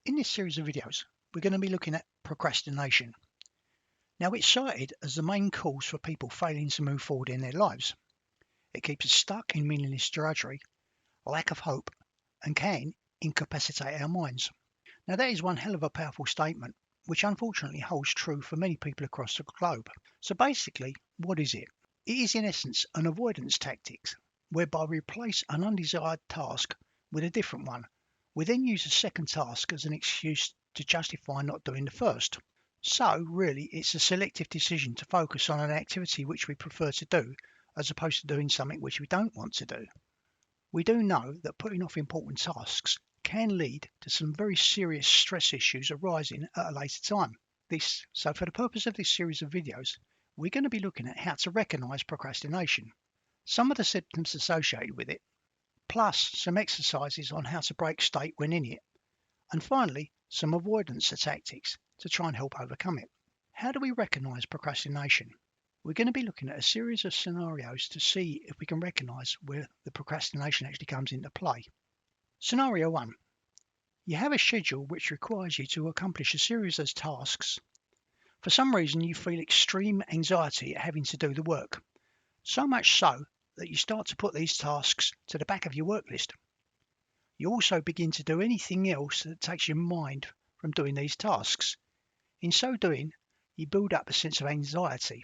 In this series of videos, we're going to be looking at procrastination. Now, it's cited as the main cause for people failing to move forward in their lives. It keeps us stuck in meaningless drudgery, lack of hope, and can incapacitate our minds. Now, that is one hell of a powerful statement, which unfortunately holds true for many people across the globe. So basically, what is it? It is in essence an avoidance tactic, whereby we replace an undesired task with a different one. We then use the second task as an excuse to justify not doing the first. So really, it's a selective decision to focus on an activity which we prefer to do, as opposed to doing something which we don't want to do. We do know that putting off important tasks can lead to some very serious stress issues arising at a later time. So for the purpose of this series of videos, we're going to be looking at how to recognize procrastination, some of the symptoms associated with it, plus some exercises on how to break state when in it, and finally, some avoidance tactics to try and help overcome it. How do we recognize procrastination? We're going to be looking at a series of scenarios to see if we can recognize where the procrastination actually comes into play. Scenario 1. You have a schedule which requires you to accomplish a series of tasks. For some reason, you feel extreme anxiety at having to do the work, so much so that you start to put these tasks to the back of your work list. You also begin to do anything else that takes your mind from doing these tasks. In so doing, you build up a sense of anxiety.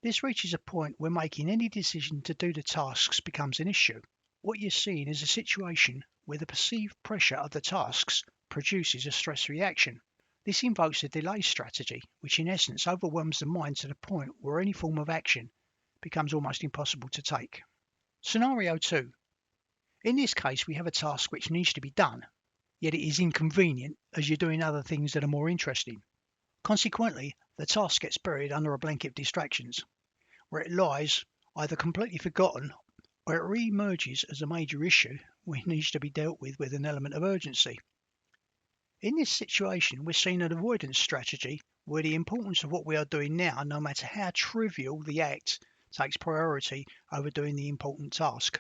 This reaches a point where making any decision to do the tasks becomes an issue. What you're seeing is a situation where the perceived pressure of the tasks produces a stress reaction. This invokes a delay strategy, which in essence overwhelms the mind to the point where any form of action becomes almost impossible to take. Scenario 2. In this case, we have a task which needs to be done, yet it is inconvenient as you're doing other things that are more interesting. Consequently, the task gets buried under a blanket of distractions, where it lies either completely forgotten or it re-emerges as a major issue which needs to be dealt with an element of urgency. In this situation, we're seeing an avoidance strategy where the importance of what we are doing now, no matter how trivial the act, takes priority over doing the important task.